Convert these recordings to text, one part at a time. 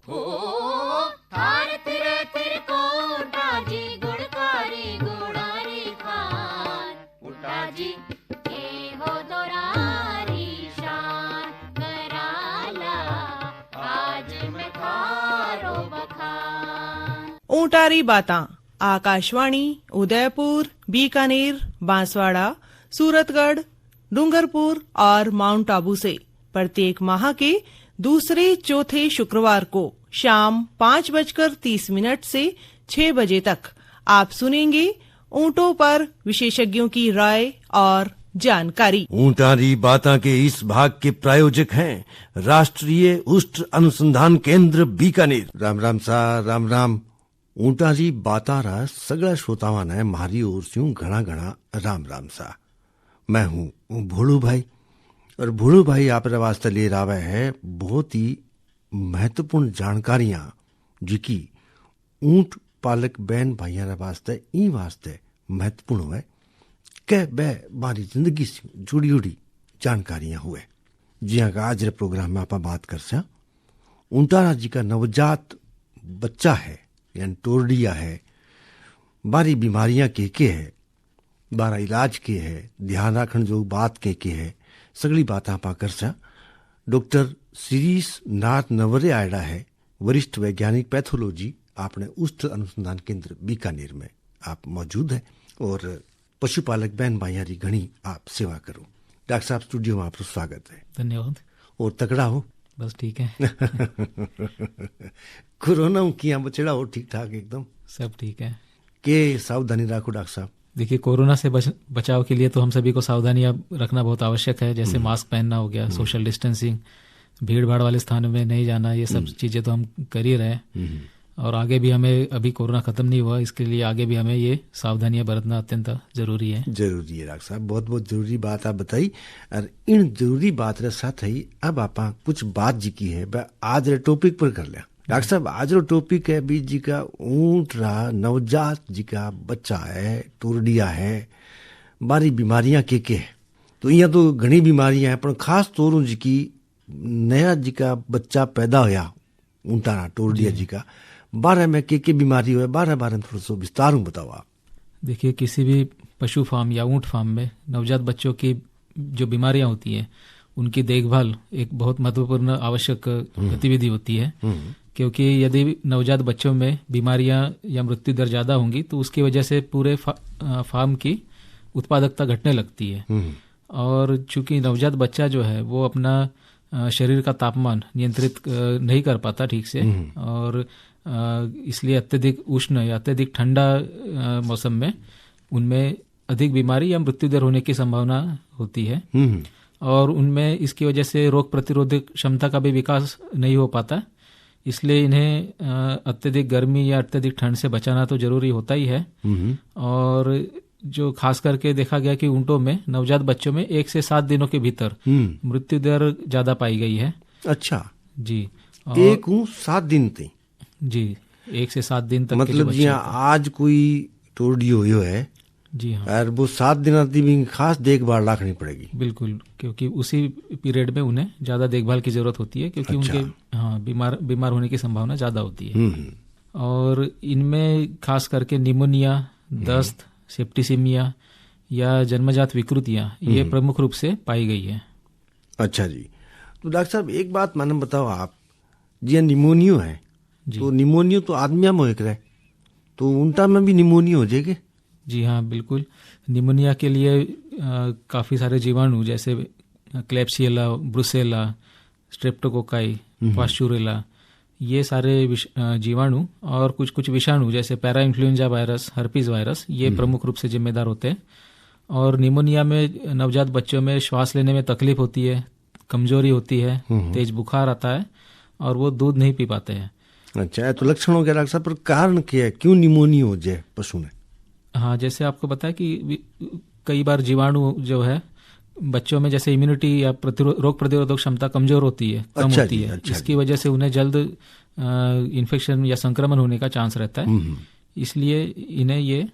ओ थार तिरे तिरकोटा जी गुणकारी गुणारी खान उठा जी के हो दोरारी शान कराला आज मैं थारो बखान। ऊंटारी बातां आकाशवाणी उदयपुर, बीकानेर, बांसवाड़ा, सूरतगढ़, डूंगरपुर और माउंट आबू से प्रत्येक माह के दूसरे चौथे शुक्रवार को शाम 5:30 से 6 बजे तक आप सुनेंगे ऊंटों पर विशेषज्ञों की राय और जानकारी। ऊंटारी बातां के इस भाग के प्रायोजक हैं राष्ट्रीय उष्ट अनुसंधान केंद्र बीकानेर। राम राम सा राम राम। ऊंटारी बातारा सगळा श्रोतावांना मारी ओर से घना घना राम राम सा। मैं हूँ भोलू भाई और भोलू भाई आप वास्ते ले रहा है बहुत ही महत्वपूर्ण जानकारियां जिकी ऊंट पालक बहन भाइयों वास्ते ई वास्ते महत्वपूर्ण हुए के बे हमारी जिंदगी से जुड़ी जुड़ी जानकारियां हुए। जी हाँ, आज रे प्रोग्राम में आप बात कर सा ऊंटारा जी का नवजात बच्चा है यानी टोरडिया है, बारी बीमारियां के है, बारा इलाज के है, ध्यान रखने जो बात के है, सगली बात आप कर सा। डॉक्टर शिरीष नाथ नवरे आयडा है, वरिष्ठ वैज्ञानिक पैथोलॉजी आपने उष्ट अनुसंधान केंद्र बीकानेर में आप मौजूद है और पशुपालक बहन भाइयारी घनी आप सेवा करो। डॉक्टर साहब स्टूडियो में आपका स्वागत है। धन्यवाद। और तगड़ा हो? बस ठीक है। कोरोना किया बचड़ा हो? ठीक ठाक एकदम सब ठीक है। के सावधानी रखो डॉक्टर साहब? देखिए, कोरोना से बचाव के लिए तो हम सभी को सावधानियां रखना बहुत आवश्यक है। जैसे मास्क पहनना हो गया, सोशल डिस्टेंसिंग, भीड़ भाड़ वाले स्थानों में नहीं जाना, ये सब चीजें तो हम कर ही रहे हैं। और आगे भी हमें, अभी कोरोना खत्म नहीं हुआ, इसके लिए आगे भी हमें ये सावधानियां बरतना अत्यंत जरूरी है। जरूरी है डॉक्टर साहब, बहुत बहुत जरूरी बात आप बताई। और इन जरूरी बात रे साथ ही अब आप कुछ बात जी की है आज रे टॉपिक पर कर लिया। डॉक्टर साहब, आज रो टॉपिक है बीच जी का ऊंट रहा नवजात जी का बच्चा है, टोरडिया है, बारी बीमारियां के है। तो यहाँ तो घनी बीमारियां हैं, पर खास तौर जी की नया जी का बच्चा पैदा होया ऊंटाना टोरडिया जी का, बारह में के बीमारी हुआ, बारह में थोड़ा सा विस्तार बताओ आप। देखिए, किसी भी पशु फार्म या ऊंट फार्म में नवजात बच्चों की जो बीमारियां होती हैं उनकी देखभाल एक बहुत महत्वपूर्ण आवश्यक गतिविधि होती है। क्योंकि यदि नवजात बच्चों में बीमारियां या मृत्यु दर ज्यादा होंगी तो उसकी वजह से पूरे फार्म की उत्पादकता घटने लगती है। और चूंकि नवजात बच्चा जो है वो अपना शरीर का तापमान नियंत्रित नहीं कर पाता ठीक से, और इसलिए अत्यधिक उष्ण या अत्यधिक ठंडा मौसम में उनमें अधिक बीमारी या मृत्यु दर होने की संभावना होती है। और उनमें इसकी वजह से रोग प्रतिरोधक क्षमता का भी विकास नहीं हो पाता। इसलिए इन्हें अत्यधिक गर्मी या अत्यधिक ठंड से बचाना तो जरूरी होता ही है। और जो खास करके देखा गया कि ऊंटों में नवजात बच्चों में 1 से 7 दिनों के भीतर मृत्यु दर ज्यादा पाई गई है। अच्छा जी, 7 दिन तक? जी, 1 से 7 दिन तक। मतलब जी आज कोई टोरडियो हुई है जी हाँ, और वो 7 दिन भी खास देखभाल रखनी पड़ेगी। बिल्कुल, क्योंकि उसी पीरियड में उन्हें ज्यादा देखभाल की जरूरत होती है, क्योंकि अच्छा। उनके बीमार होने की संभावना ज्यादा होती है। और इनमें खास करके निमोनिया, दस्त, सेप्टिसिमिया या जन्मजात विकृतियां ये प्रमुख रूप से पाई गई है। अच्छा जी, तो डॉक्टर साहब एक बात मालूम बताओ आप, जी निमोनियो है तो निमोनियो तो आदमिया में एक रहे, तो उल्टा में भी निमोनिया हो जाएगी? जी हाँ, बिल्कुल। निमोनिया के लिए काफ़ी सारे जीवाणु जैसे क्लेप्सियला, ब्रुसेला, स्ट्रेप्टोकोकाई, पास्चुरेला, ये सारे जीवाणु और कुछ कुछ विषाणु जैसे para influenza virus, herpes virus, ये प्रमुख रूप से जिम्मेदार होते हैं। और निमोनिया में नवजात बच्चों में श्वास लेने में तकलीफ होती है, कमजोरी होती है, तेज बुखार आता है और वो दूध नहीं पी पाते हैं। अच्छा, तो लक्षण हो गया डॉक्टर साहब, पर कारण क्या है, क्यों निमोनिया हो जाए पशु में? हाँ, जैसे आपको पता है कि कई बार जीवाणु जो है बच्चों में जैसे इम्यूनिटी या रोग प्रतिरोधक क्षमता कमजोर होती है, कम होती है। इसकी वजह से उन्हें जल्द इन्फेक्शन या संक्रमण होने का चांस रहता है। इसलिए इन्हें ये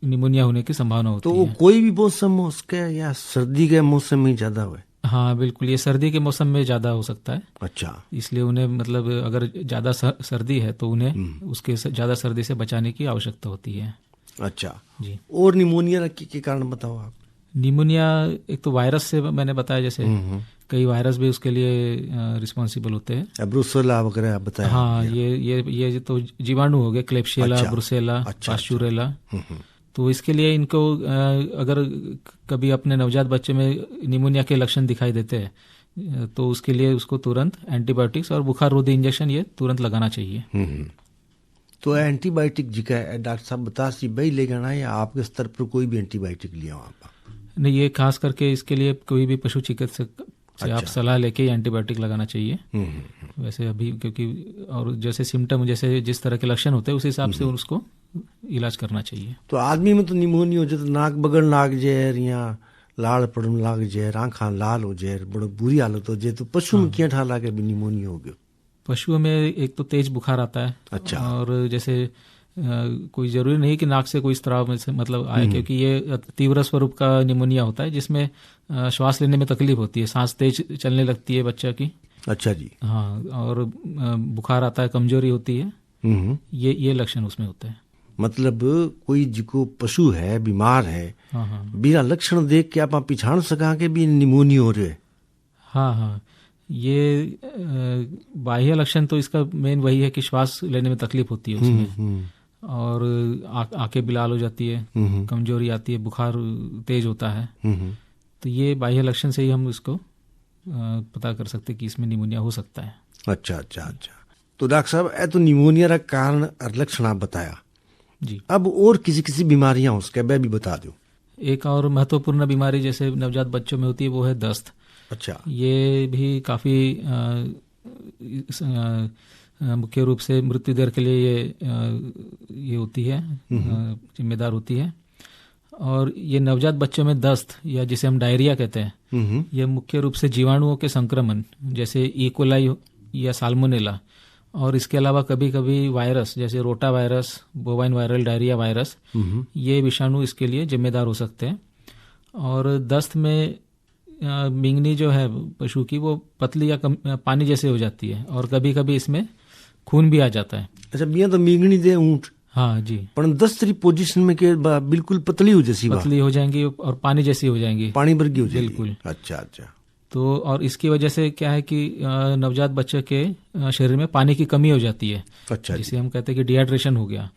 निमोनिया होने की संभावना होती है। तो कोई भी मौसम हो उसके या सर्दी के मौसम में ज्यादा हुए? हाँ बिल्कुल, ये सर्दी के मौसम में ज़्यादा हो सकता है, अच्छा। इसलिए उन्हें मतलब अगर ज़्यादा सर्दी है तो उन्हें उसके ज़्यादा सर्दी से बचाने की आवश्यकता होती है। अच्छा जी। और निमोनिया के कारण बताओ आप। निमोनिया एक तो वायरस से मैंने बताया, जैसे कई वायरस भी उसके लिए रिस्पॉन्सिबल होते हैं। ब्रुसेला वगैरह आप बताया। हाँ, ये तो जीवाणु हो गए, क्लेप्शियला, अच्छा, ब्रुसेला, अच्छा, पास्चुरेला। तो इसके लिए इनको अगर कभी अपने नवजात बच्चे में निमोनिया के लक्षण दिखाई देते हैं तो उसके लिए उसको तुरंत एंटीबायोटिक्स और बुखार रोधी इंजेक्शन ये तुरंत लगाना चाहिए। तो एंटीबायोटिक जी का डॉक्टर साहब बता सी भाई ले जाना या आपके स्तर पर कोई भी एंटीबायोटिक लिया हो आप? नहीं, ये खास करके इसके लिए कोई भी पशु चिकित्सक से आप सलाह लेके एंटीबायोटिक लगाना चाहिए। वैसे अभी क्योंकि और जैसे सिम्टम जैसे जिस तरह के लक्षण होते हैं उस हिसाब से उसको इलाज करना चाहिए। तो आदमी में तो निमोनिया हो जाए तो नाक बगड़ लाग जाए या लाल पड़न लाग जाए, आँखा लाल हो जाए, बड़ा बुरी हालत हो जाए, तो पशु में क्या ठाला के भी निमोनिया हो गया? पशुओं में एक तो तेज बुखार आता है। अच्छा। और जैसे कोई जरूरी नहीं कि नाक से कोई स्त्राव में से मतलब आए, क्योंकि ये तीव्र स्वरूप का निमोनिया होता है जिसमें श्वास लेने में तकलीफ होती है, सांस तेज चलने लगती है बच्चा की। अच्छा जी। हाँ, और बुखार आता है, कमजोरी होती है, ये लक्षण उसमें होते हैं। मतलब कोई जिको पशु है बीमार है, बिना लक्षण देख के आप पिछाड़ सका के भी निमोनिया हो रहे? हाँ, ये बाह्य लक्षण तो इसका मेन वही है कि श्वास लेने में तकलीफ होती है उसमें, और आंखें भी लाल हो जाती है, कमजोरी आती है, बुखार तेज होता है। तो ये बाह्य लक्षण से ही हम इसको पता कर सकते हैं कि इसमें निमोनिया हो सकता है। अच्छा। तो डॉक्टर साहब तो निमोनिया का कारण और लक्षण आप बताया जी। अब और किसी बीमारियां हो उसके वह भी बता दो। एक और महत्वपूर्ण बीमारी जैसे नवजात बच्चों में होती है वो है दस्त। अच्छा। ये भी काफी मुख्य रूप से मृत्यु दर के लिए ये होती है, जिम्मेदार होती है। और ये नवजात बच्चों में दस्त या जिसे हम डायरिया कहते हैं, ये मुख्य रूप से जीवाणुओं के संक्रमण जैसे ई कोलाई या साल्मोनेला, और इसके अलावा कभी कभी वायरस जैसे rota virus, bovine viral diarrhoea virus, ये विषाणु इसके लिए जिम्मेदार हो सकते हैं। और दस्त में मिंगनी जो है पशु की वो पतली या पानी जैसे हो जाती है, और कभी कभी इसमें खून भी आ जाता है। अच्छा, मियाँ तो मिंगनी दे ऊँट। हाँ जी। पर दस्तरी पोजीशन में के बिल्कुल पतली हो जैसी पतली हो जाएंगी और पानी जैसी हो जाएंगी, पानी भर हो जाएगी। बिल्कुल। अच्छा। तो और इसकी वजह से क्या है कि नवजात बच्चे के शरीर में पानी की कमी हो जाती है। अच्छा। जिसे हम कहते हैं कि डिहाइड्रेशन हो गया।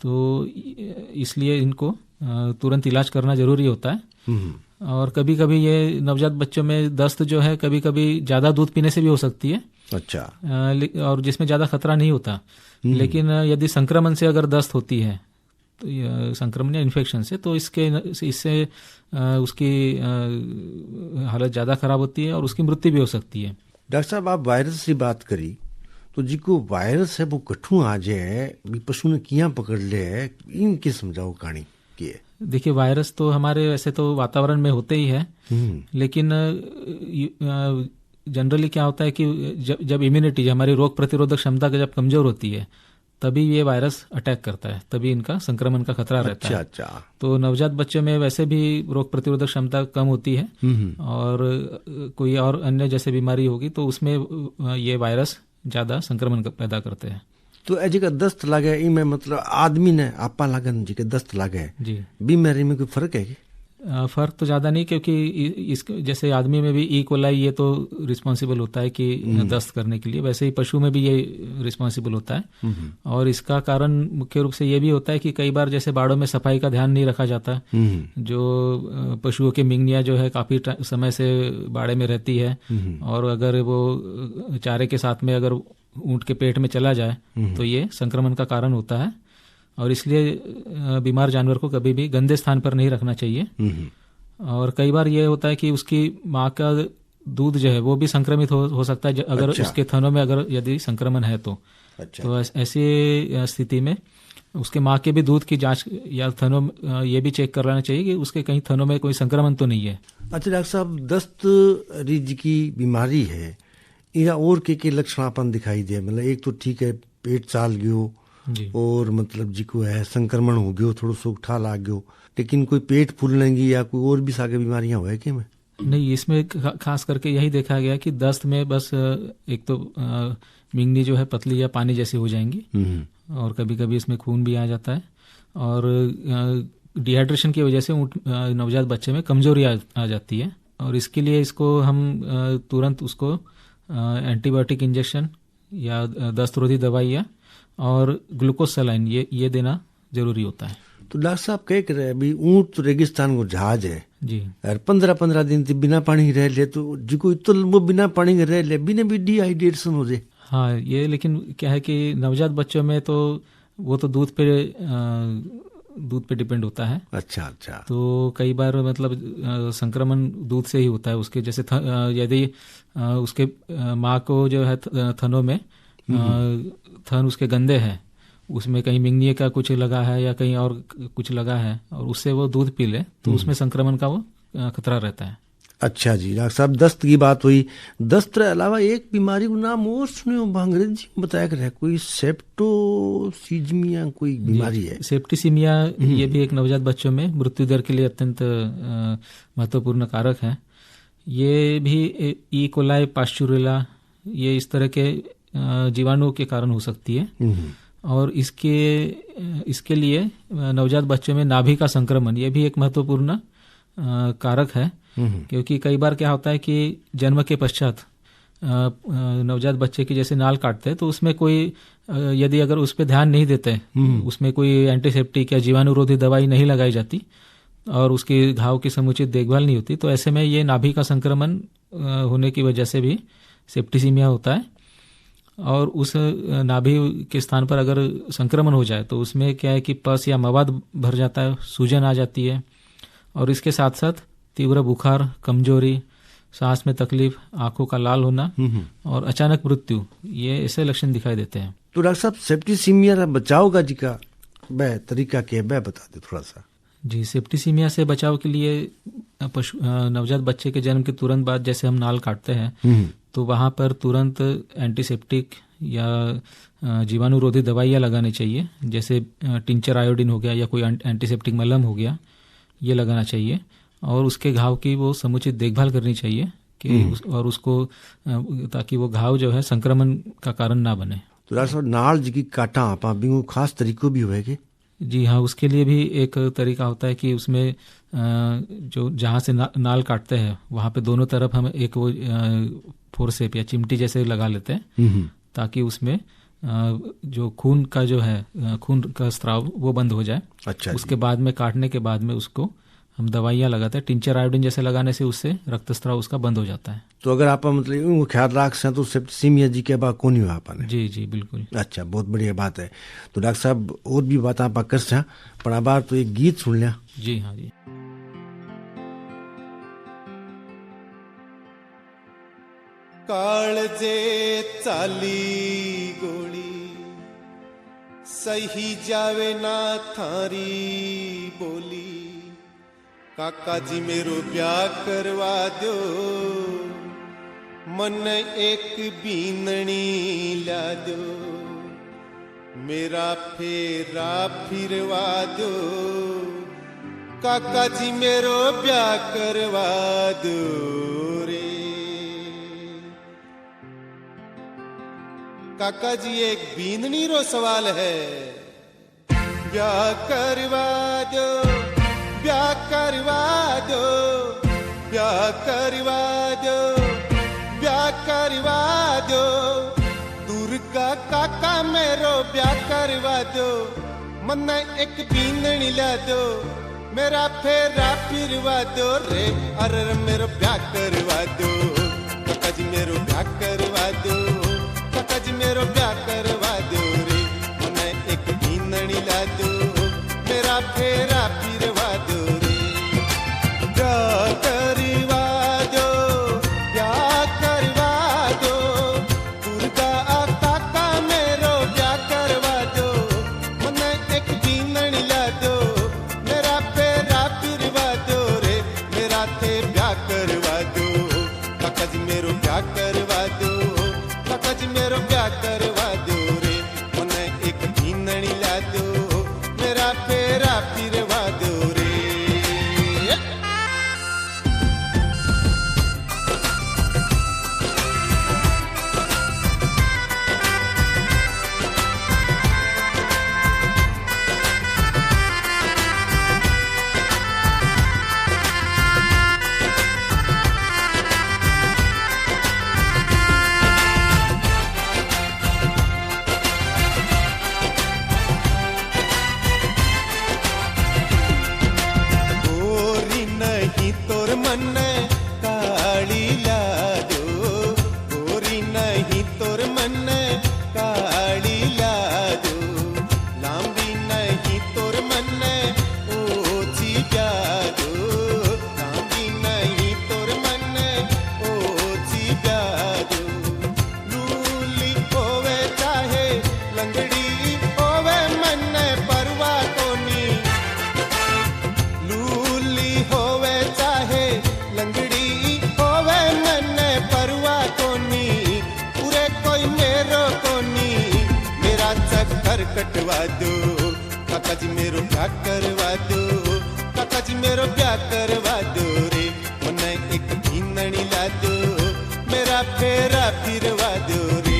तो इसलिए इनको तुरंत इलाज करना जरूरी होता है। और कभी कभी ये नवजात बच्चों में दस्त जो है कभी कभी ज्यादा दूध पीने से भी हो सकती है। अच्छा। और जिसमें ज्यादा खतरा नहीं होता, लेकिन यदि संक्रमण से अगर दस्त होती है तो संक्रमण या इन्फेक्शन से, तो इससे उसकी हालत ज्यादा खराब होती है और उसकी मृत्यु भी हो सकती है। डॉक्टर साहब, आप वायरस की बात करी तो जिको वायरस है वो कठू आ जाए, पशु ने किया पकड़ ले है, इनके समझाओ कहानी की है। देखिए, वायरस तो हमारे वैसे तो वातावरण में होते ही है, लेकिन जनरली क्या होता है कि जब इम्यूनिटी, हमारी रोग प्रतिरोधक क्षमता जब कमजोर होती है तभी ये वायरस अटैक करता है, तभी इनका संक्रमण का खतरा रहता है। अच्छा। तो नवजात बच्चों में वैसे भी रोग प्रतिरोधक क्षमता कम होती है, और कोई और अन्य जैसे बीमारी होगी तो उसमें ये वायरस ज्यादा संक्रमण पैदा करते हैं। तो ऐसे का दस्त लगे इनमें मतलब आदमी ने आपा लगन जी के दस्त लगे जी, बीमारी में कोई फर्क है? फर्क तो ज्यादा नहीं, क्योंकि इस जैसे आदमी में भी ई कोलाई ये तो रिस्पॉन्सिबल होता है कि दस्त करने के लिए, वैसे ही पशु में भी ये रिस्पॉन्सिबल होता है। और इसका कारण मुख्य रूप से ये भी होता है कि कई बार जैसे बाड़ों में सफाई का ध्यान नहीं रखा जाता, जो पशुओं की मिंगनिया जो है काफी समय से बाड़े में रहती है, और अगर वो चारे के साथ में अगर ऊंट के पेट में चला जाए तो ये संक्रमण का कारण होता है। और इसलिए बीमार जानवर को कभी भी गंदे स्थान पर नहीं रखना चाहिए। और कई बार ये होता है कि उसकी माँ का दूध जो है वो भी संक्रमित हो सकता है अगर उसके थनों में अगर यदि संक्रमण है तो। तो ऐसी स्थिति में उसके माँ के भी दूध की जांच या थनों ये भी चेक कर लेना चाहिए कि उसके कहीं थनों में कोई संक्रमण तो नहीं है। अच्छा डॉक्टर साहब, दस्त रिज की बीमारी है, या और के लक्षण अपन दिखाई दे? मतलब एक तो ठीक है पेट चाल गयो और मतलब जिको है संक्रमण हो गयो, थोड़ा सा उठा लाग गयो, लेकिन कोई पेट फूल लेंगी या कोई और भी सागे बीमारियां हुए कि में? नहीं, इसमें खास करके यही देखा गया कि दस्त में बस एक तो मिंगनी जो है पतली या पानी जैसी हो जाएंगी, और कभी कभी इसमें खून भी आ जाता है, और डिहाइड्रेशन की वजह से नवजात बच्चे में कमजोरी आ जाती है, और इसके लिए इसको हम तुरंत उसको एंटीबायोटिक इंजेक्शन या दस्त रोधी दवाइयाँ और ग्लूकोज सलाइन ये देना जरूरी होता है। तो डॉक्टर साहब कह रहे हैं अभी ऊँट तो रेगिस्तान को जहाज है जी, और 15-15 दिन तक बिना पानी रह ले, तो जिको इतना लंबो बिना पानी के रह ले बिना भी डिहाइड्रेशन हो जाए। हाँ, ये लेकिन क्या है कि नवजात बच्चों में तो वो तो दूध पे डिपेंड होता है। अच्छा अच्छा। तो कई बार मतलब संक्रमण दूध से ही होता है उसके, जैसे यदि उसके माँ को जो है थनों में थन उसके गंदे हैं, उसमें कहीं मिंगनी का कुछ लगा है या कहीं और कुछ लगा है, और उससे वो दूध पी ले तो उसमें संक्रमण का वो खतरा रहता है। अच्छा जी। डॉक्टर साहब दस्त की बात हुई, दस्त के अलावा एक बीमारी का नाम और सुने अंग्रेजी में बताया कर है, कोई सेप्टोसीमिया कोई बीमारी है। सेप्टिसीमिया ये भी एक नवजात बच्चों में मृत्यु दर के लिए अत्यंत महत्वपूर्ण कारक है। ये भी ई कोलाई पास्चुरेला ये इस तरह के जीवाणुओं के कारण हो सकती है, और इसके लिए नवजात बच्चों में नाभि का संक्रमण ये भी एक महत्वपूर्ण कारक है, क्योंकि कई बार क्या होता है कि जन्म के पश्चात नवजात बच्चे की जैसे नाल काटते हैं तो उसमें कोई यदि अगर उस पर ध्यान नहीं देते, उसमें कोई एंटीसेप्टिक या जीवाणुरोधी दवाई नहीं लगाई जाती और उसके घाव की समुचित देखभाल नहीं होती, तो ऐसे में ये नाभि का संक्रमण होने की वजह से भी सेप्टिसीमिया होता है। और उस नाभि के स्थान पर अगर संक्रमण हो जाए तो उसमें क्या है कि पस या मवाद भर जाता है, सूजन आ जाती है, और इसके साथ साथ तीव्र बुखार, कमजोरी, सांस में तकलीफ, आंखों का लाल होना और अचानक मृत्यु, ये ऐसे लक्षण दिखाई देते हैं। तो डॉक्टर साहब सेप्टिसीमिया बचाव का जी का तरीका क्या है बता दे थोड़ा सा। जी, सेप्टिसीमिया से बचाव के लिए नवजात बच्चे के जन्म के तुरंत बाद जैसे हम नाल काटते हैं तो वहां पर तुरंत एंटीसेप्टिक या जीवाणुरोधी दवाइयाँ लगानी चाहिए, जैसे टिंचर आयोडीन हो गया या कोई एंटीसेप्टिक मलहम हो गया, ये लगाना चाहिए, और उसके घाव की वो समुचित देखभाल करनी चाहिए कि और उसको ताकि वो घाव जो है संक्रमण का कारण ना बने। तो डॉक्टर साहब नाल जी काटा आपा भी खास तरीकों भी होएगे। जी हाँ, उसके लिए भी एक तरीका होता है कि उसमें जो जहाँ से नाल काटते हैं वहाँ पे दोनों तरफ हम एक वो फोरसेप या चिमटी जैसे लगा लेते हैं, ताकि उसमें जो खून का स्राव वो बंद हो जाए। अच्छा। उसके बाद में काटने के बाद में उसको हम दवाइयाँ लगाते हैं, टिंचर आयोडीन जैसे लगाने से उससे रक्तस्राव उसका बंद हो जाता है। तो अगर आप मतलब ख्याल रख सकें तो सेप्टिसीमिया जी के बाद कौन हुआ आपने। जी जी बिल्कुल। अच्छा, बहुत बढ़िया बात है। तो डॉक्टर साहब और भी बात आप कर सकते, पर अब बार तो एक गीत सुन लिया। जी हाँ जी। काळजे चाली गोळी सही जावे ना थारी बोली, काका जी मेरो ब्याह करवा दो, मन एक बीननी ला दो, मेरा फेरा फिरवा दो, काका जी मेरो ब्याह करवा दो रे। काका जी एक बींदनी रो सवाल है, ब्याह करवा दो, ब्याह करवा दो, ब्याह करवा दो, ब्याह करवा दो, दूर का काका मेरो ब्याह करवा दो, मन एक बींदनी ला दो, मेरा फेरा फिरवा दो रे, अरे मेरो ब्याह करवा दो, काका जी मेरो ब्याह करवा दो, काका जी मेरो ब्याह करवा दो रे, मन एक बींदनी ला दो, मेरा फेरा फिरवा दो रे, ब्याह करवा दो, ब्याह करवा दो, दुर्गा काका मेरो ब्याह करवा दो, मन एक बींदनी ला दो, मेरा फेरा फिरवा दो रे, मेरा थे ब्याह करवा दो, काका जी मेरो ब्याह करवा दो, काका जी मेरो ब्याह करवा दो रे, मन एक बींदनी ला दो, मेरा फेरा फिरवा दो रे। कटवा दो, काका जी मेरो ब्याह करवा दो, काका जी मेरो ब्याह करवा दो रे, मने एक बीननी ला दो, मेरा फेरा फिरवा दो रे।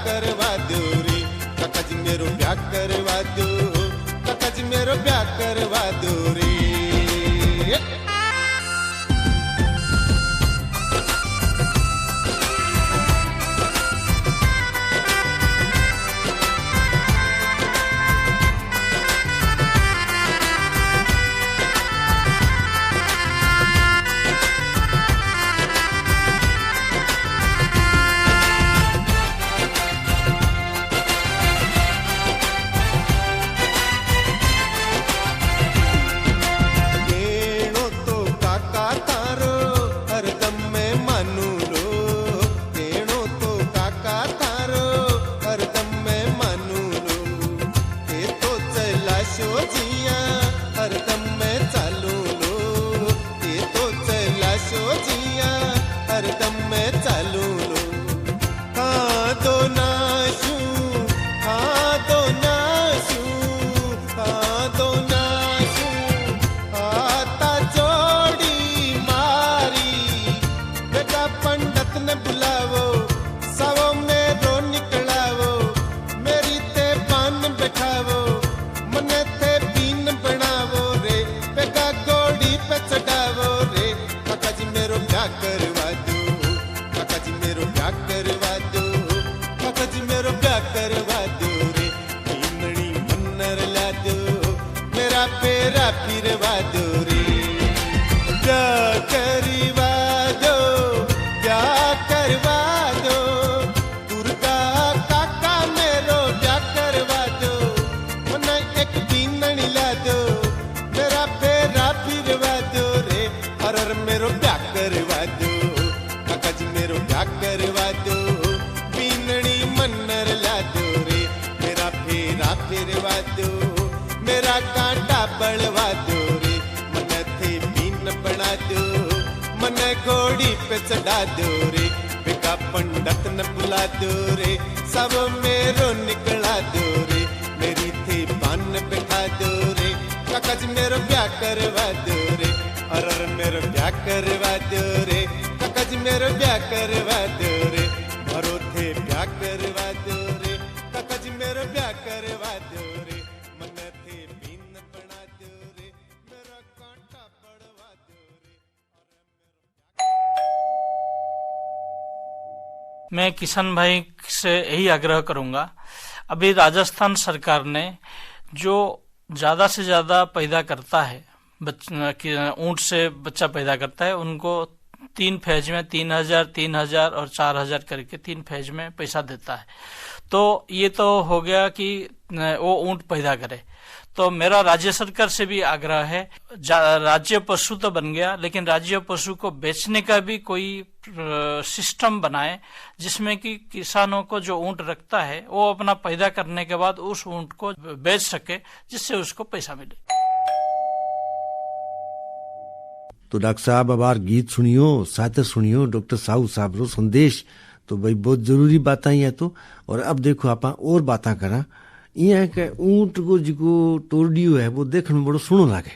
करवा दो रे, काका जी मेरो ब्याह करवा दो, काका जी मेरो ब्याह करवा दो रे। मेरा कांटा बढ़वा दो रे, मन थे बीन बना दो, मन घोड़ी पे चढ़ा दो रे, बेका पंडित न बुला दो रे, सब मेरो निकला दो रे, मेरी थी बान बैठा दो रे, काका जी मेरो ब्याह करवा दो रे, अरे मेरो ब्याह करवा दो रे, काका जी मेरो ब्याह करवा दो रे, भरो थे ब्याह करवा दो रे, काका जी मेरो ब्याह करवा दो रे, मन थे बीन बना दो रे, मेरा कांटा बढ़वा दो रे। मैं किशन भाई से यही आग्रह करूंगा, अभी राजस्थान सरकार ने जो ज्यादा से ज्यादा पैदा करता है, ऊंट से बच्चा पैदा करता है, उनको 3 फेज में 3000, 3000 और 4000 करके 3 फेज में पैसा देता है। तो ये तो हो गया कि वो ऊंट पैदा करे। तो मेरा राज्य सरकार से भी आग्रह है, राज्य पशु तो बन गया, लेकिन राज्य पशु को बेचने का भी कोई सिस्टम बनाए, जिसमें कि किसानों को जो ऊंट रखता है वो अपना पैदा करने के बाद उस ऊंट को बेच सके, जिससे उसको पैसा मिले। तो डॉक्टर साहब अब बार गीत सुनियो, साहित्य सुनियो, डॉक्टर साहू साहब रो संदेश तो भाई बहुत जरूरी बात ही है। तो और अब देखो आप और बातें करा यहाँ के ऊँट को जिको टोरडियो है वो देखने में बड़ो सुनो लागे।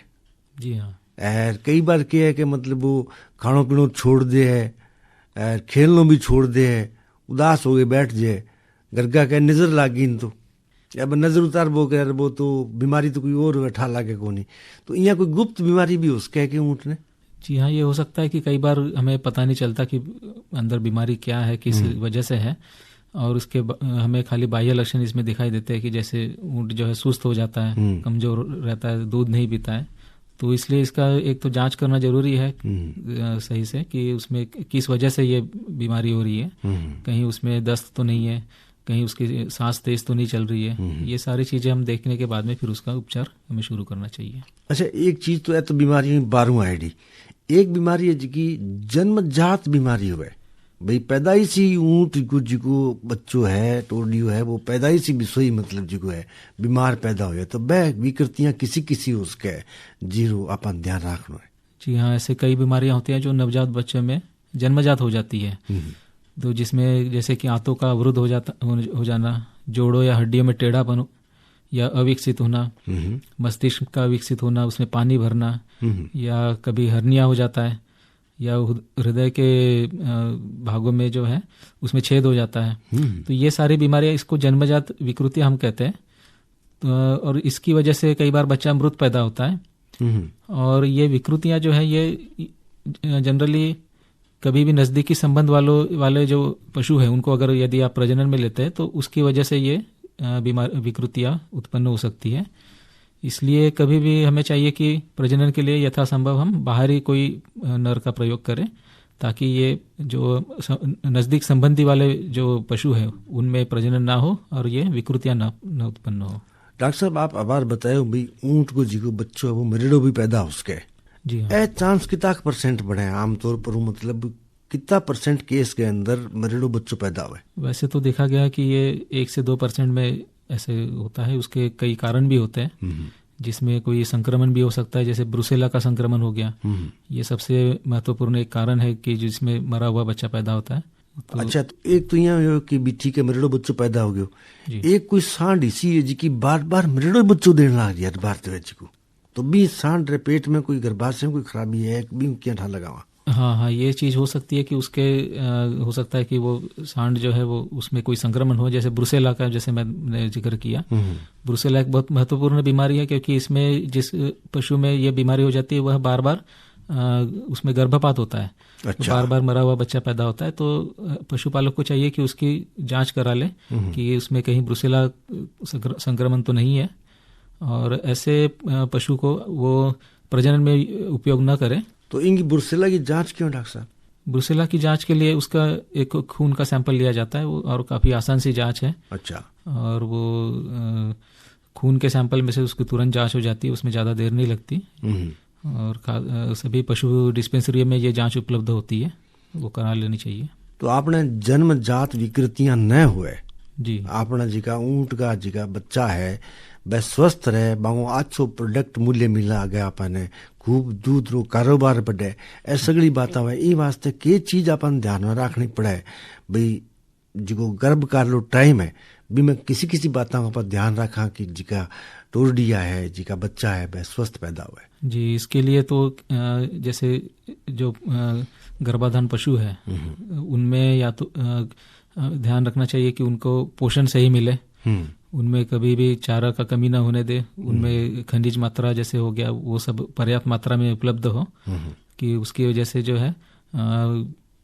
जी हाँ। और कई बार क्या है कि मतलब वो खानो पीनो छोड़ दे है और खेलनो भी छोड़ दे है, उदास हो गए बैठ जाए, गरगा के नजर लागी न तो अब नजर उतार बो कर वो तो बीमारी तो कोई और ठा लागे को नहीं, तो यहाँ कोई गुप्त बीमारी भी उसके के ऊँट ने। जी हाँ, ये हो सकता है कि कई बार हमें पता नहीं चलता कि अंदर बीमारी क्या है, किस वजह से है, और उसके हमें खाली बाह्य लक्षण इसमें दिखाई देते हैं कि जैसे ऊँट जो है सुस्त हो जाता है, कमजोर रहता है, दूध नहीं पीता है। तो इसलिए इसका एक तो जांच करना जरूरी है सही से कि उसमें किस वजह से ये बीमारी हो रही है, कहीं उसमें दस्त तो नहीं है, कहीं उसकी सांस तेज तो नहीं चल रही है। ये सारी चीजें हम देखने के बाद में फिर उसका उपचार हमें शुरू करना चाहिए। अच्छा, एक चीज तो है तो बीमारी 12 आईडी, एक बीमारी है जिकी जन्मजात बीमारी हुए भाई, पैदाइशी ऊँट जिको बच्चो है टोरडियो है वो पैदाइशी विषय मतलब जिको है बीमार पैदा हो तो वह विकृतियां किसी उसके जीरो अपन ध्यान रखना है। जी हाँ, ऐसे कई बीमारियां होती हैं जो नवजात बच्चों में जन्मजात हो जाती है, तो जिसमें जैसे कि आंतों का अवरुद्ध हो जाना, जोड़ों या हड्डियों में टेढ़ापन या अविकसित होना, मस्तिष्क का विकसित होना, उसमें पानी भरना, या कभी हर्निया हो जाता है, या हृदय के भागों में जो है उसमें छेद हो जाता है। तो ये सारी बीमारियां, इसको जन्मजात विकृति हम कहते हैं। तो और इसकी वजह से कई बार बच्चा मृत पैदा होता है। और ये विकृतियां जो है ये जनरली कभी भी नजदीकी संबंध वाले जो पशु है उनको अगर यदि आप प्रजनन में लेते हैं तो उसकी वजह से ये विकृतियां उत्पन्न हो सकती है। इसलिए कभी भी हमें चाहिए कि प्रजनन के लिए यथासंभव हम बाहरी कोई नर का प्रयोग करें, ताकि ये जो नजदीक संबंधी वाले जो पशु है उनमें प्रजनन ना हो और ये विकृतियां न उत्पन्न हो। डॉक्टर साहब, आप आभार बताए भाई ऊँट को जिको बच्चों है वो मरेड़ो भी पैदा हो उसके। जी हाँ। चांस कितना % बढ़े आमतौर पर, मतलब कितना % केस के अंदर मरेड़ो बच्चों पैदा हुए? वैसे तो देखा गया कि ये 1 से 2% में ऐसे होता है। उसके कई कारण भी होते हैं, जिसमें कोई संक्रमण भी हो सकता है, जैसे ब्रुसेला का संक्रमण हो गया। ये सबसे महत्वपूर्ण एक कारण है कि जिसमें मरा हुआ बच्चा पैदा होता है। तो अच्छा, तो एक तो यहाँ कि भी ठीक है मरेड़ो बच्चों पैदा हो गयो, एक कोई सांड इसी है जी बार बार मरेड़ो बच्चों देने लग गया भारत को, तो भी सांड रे पेट में कोई गर्भाशय में कोई खराबी है भी क्या ठा लगावा? हाँ, ये चीज हो सकती है कि उसके हो सकता है कि वो सांड जो है वो उसमें कोई संक्रमण हो, जैसे ब्रुसेला का, जैसे मैंने जिक्र किया। ब्रुसेला एक बहुत महत्वपूर्ण बीमारी है, क्योंकि इसमें जिस पशु में ये बीमारी हो जाती है वह बार बार उसमें गर्भपात होता है। अच्छा। बार बार मरा हुआ बच्चा पैदा होता है, तो पशुपालक को चाहिए कि उसकी जांच करा ले कि उसमें कहीं ब्रुसेला संक्रमण तो नहीं है, और ऐसे पशु को वो प्रजनन में उपयोग न करें। तो इनकी ब्रुसेला की जांच क्यों डॉक्टर साहब? ब्रुसेला की जांच के लिए उसका एक खून का सैंपल लिया जाता है, वो और काफी आसान सी जांच है। अच्छा। और वो खून के सैंपल में से उसकी तुरंत जांच हो जाती है, उसमें ज्यादा देर नहीं लगती। और सभी पशु डिस्पेंसरी में ये जांच उपलब्ध होती है, वो करा लेनी चाहिए। तो आपने जन्मजात विकृतियां न हुए जी, आपना जिका ऊँट का जिका बच्चा है वह स्वस्थ रहे, बांगो अच्छो प्रोडक्ट मूल्य मिला आगे आपने खूब दूध रो कारोबार बढ़े, ए सगली बात है। ई वास्ते के चीज अपन ध्यान में रखनी पड़े भाई, जिको गर्भ का लो टाइम है भी मैं किसी बातों पर ध्यान रखा कि जिका टोरडिया है जिका बच्चा है वह स्वस्थ पैदा हुआ। जी, इसके लिए तो जैसे जो गर्भाधान पशु है उनमें या तो ध्यान रखना चाहिए कि उनको पोषण सही मिले, उनमें कभी भी चारा का कमी ना होने दे, उनमें खनिज मात्रा जैसे हो गया वो सब पर्याप्त मात्रा में उपलब्ध हो, कि उसकी वजह से जो है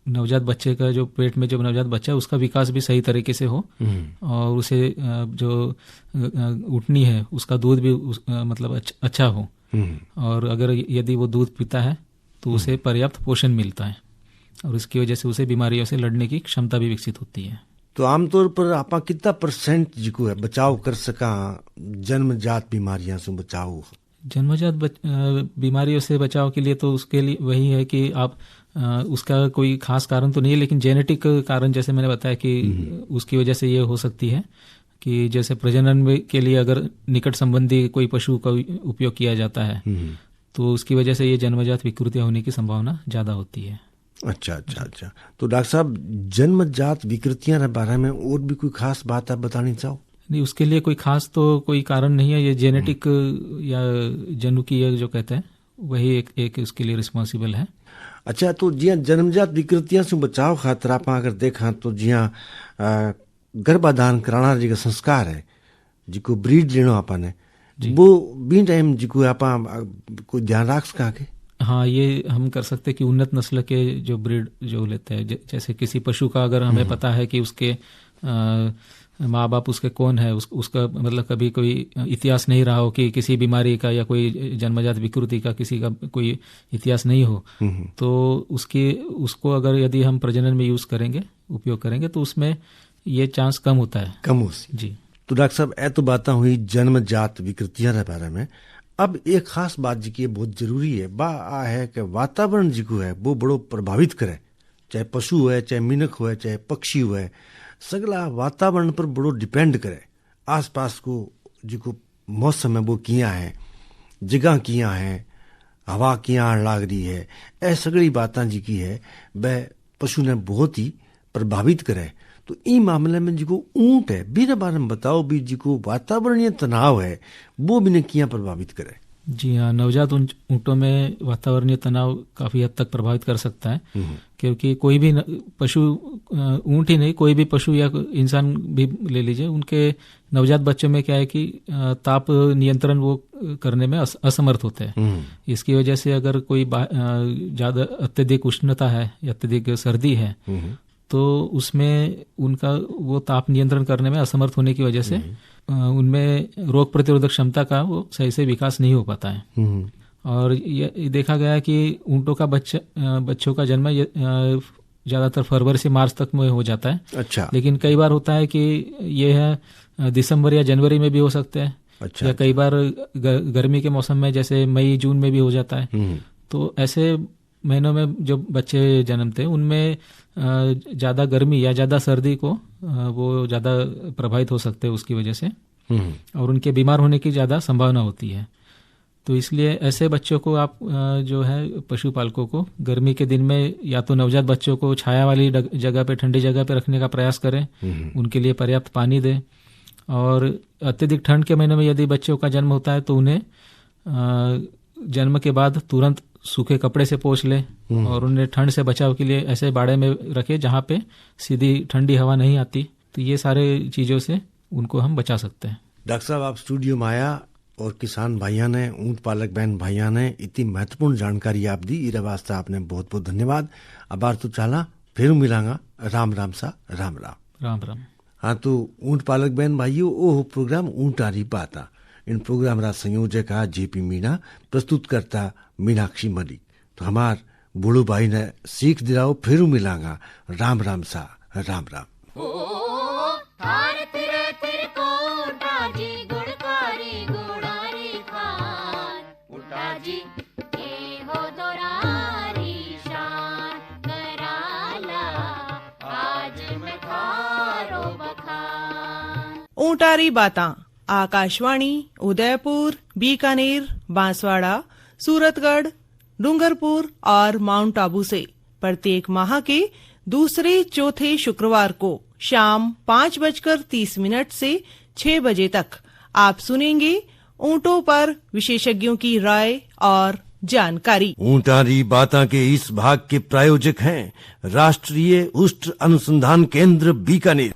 नवजात बच्चे का जो पेट में जो नवजात बच्चा है उसका विकास भी सही तरीके से हो, और उसे जो उठनी है उसका दूध भी मतलब अच्छा हो, और अगर यदि वो दूध पीता है तो उसे पर्याप्त पोषण मिलता है, और इसकी वजह से उसे बीमारियों से लड़ने की क्षमता भी विकसित होती है। तो आमतौर पर आप कितना % जिको है बचाव कर सका जन्मजात बीमारियां से बचाव? जन्मजात बीमारियों से बचाव के लिए तो उसके लिए वही है कि आप उसका कोई खास कारण तो नहीं है, लेकिन जेनेटिक कारण जैसे मैंने बताया कि उसकी वजह से ये हो सकती है कि जैसे प्रजनन के लिए अगर निकट संबंधी कोई पशु का उपयोग किया जाता है तो उसकी वजह से ये जन्मजात विकृतियां होने की संभावना ज्यादा होती है। अच्छा। तो डॉक्टर साहब, जन्मजात विकृतियां के बारे में और भी कोई खास बात आप बतानी चाहो? नहीं, उसके लिए कोई खास तो कोई कारण नहीं है। ये जेनेटिक या जनुकीय जो कहते हैं वही एक उसके लिए रिस्पॉन्सिबल है। अच्छा, तो जियां जन्मजात विकृतियां से बचाव खातर आप अगर देखा तो जियां गर्भाधान कराना जी संस्कार है जिको ब्रीड लेनो आपने वो बी टाइम जिको आप कोई ध्यान रख सका के? हाँ, ये हम कर सकते हैं कि उन्नत नस्ल के जो ब्रीड जो लेते हैं, जैसे किसी पशु का अगर हमें पता है कि उसके माँ बाप उसके कौन है, उसका मतलब कभी कोई इतिहास नहीं रहा हो कि किसी बीमारी का या कोई जन्मजात विकृति का किसी का कोई इतिहास नहीं हो, तो उसको अगर यदि हम प्रजनन में यूज करेंगे, उपयोग करेंगे, तो उसमें ये चांस कम होता है। कम हो जी। तो डॉक्टर साहब ए तो बातें हुई जन्मजात विकृतियां के बारे में। अब एक खास बात जी की बहुत जरूरी है, बा आ है कि वातावरण जी को है वो बड़ो प्रभावित करे, चाहे पशु है, चाहे मिनख हो, चाहे पक्षी हो, सगला वातावरण पर बड़ो डिपेंड करे। आसपास को जिको मौसम है वो किया है, जगह किया है, हवा किया लाग रही है, ए सगली बातें जी की है वह पशु ने बहुत ही प्रभावित करे। तो ई मामले में जिको ऊंट है बिना बारे में बताओ भी जिको वातावरणीय तनाव है वो भी ने किया प्रभावित करे? जी हाँ, नवजात ऊंटों में वातावरणीय तनाव काफी हद तक प्रभावित कर सकता है, क्योंकि कोई भी पशु, ऊंट ही नहीं कोई भी पशु या इंसान भी ले लीजिए, उनके नवजात बच्चों में क्या है कि ताप नियंत्रण वो करने में असमर्थ होते हैं। इसकी वजह से अगर कोई ज्यादा अत्यधिक उष्णता है या अत्यधिक सर्दी है तो उसमें उनका वो ताप नियंत्रण करने में असमर्थ होने की वजह से उनमें रोग प्रतिरोधक क्षमता का वो सही से विकास नहीं हो पाता है। और ये देखा गया है कि ऊंटों का बच्चों का जन्म ज्यादातर फरवरी से मार्च तक में हो जाता है। अच्छा। लेकिन कई बार होता है कि ये है दिसंबर या जनवरी में भी हो सकते हैं। अच्छा। या कई बार गर्मी के मौसम में जैसे मई जून में भी हो जाता है। तो ऐसे महीनों में जो बच्चे जन्मते हैं उनमें ज्यादा गर्मी या ज्यादा सर्दी को वो ज्यादा प्रभावित हो सकते हैं उसकी वजह से, और उनके बीमार होने की ज्यादा संभावना होती है। तो इसलिए ऐसे बच्चों को आप जो है पशुपालकों को गर्मी के दिन में या तो नवजात बच्चों को छाया वाली जगह पे, ठंडी जगह पे रखने का प्रयास करें, उनके लिए पर्याप्त पानी दें। और अत्यधिक ठंड के महीने में यदि बच्चों का जन्म होता है तो उन्हें जन्म के बाद तुरंत सूखे कपड़े से पोंछ ले और उन्हें ठंड से बचाव के लिए ऐसे बाड़े में रखे जहाँ पे सीधी ठंडी हवा नहीं आती। तो ये सारे चीजों से उनको हम बचा सकते हैं। डॉक्टर साहब, आप स्टूडियो में आया और किसान भाइयों ने, ऊंट पालक बहन भाइयों ने इतनी महत्वपूर्ण जानकारी आप दी, इस वास्ते आपने बहुत बहुत धन्यवाद। अब बार तो चला फिर मिलांगा। राम राम सा, राम राम। राम राम। हाँ, तो ऊंट पालक बहन भाइयों वो प्रोग्राम ऊंटारी बाता, इन प्रोग्राम रा संयोजक जेपी मीणा, प्रस्तुत करता मीनाक्षी मलिक। तो हमार बूढ़ू भाई ने सीख दिलाओ, फिर मिलांगा। राम राम सा, राम राम। ऊंटारी बातां आकाशवाणी उदयपुर, बीकानेर, बांसवाड़ा, सूरतगढ़, डूंगरपुर और माउंट आबू से प्रत्येक माह के दूसरे चौथे शुक्रवार को शाम 5:30 से 6 बजे तक आप सुनेंगे ऊंटों पर विशेषज्ञों की राय और जानकारी। ऊंटारी बातां के इस भाग के प्रायोजक हैं राष्ट्रीय उष्ट अनुसंधान केंद्र बीकानेर।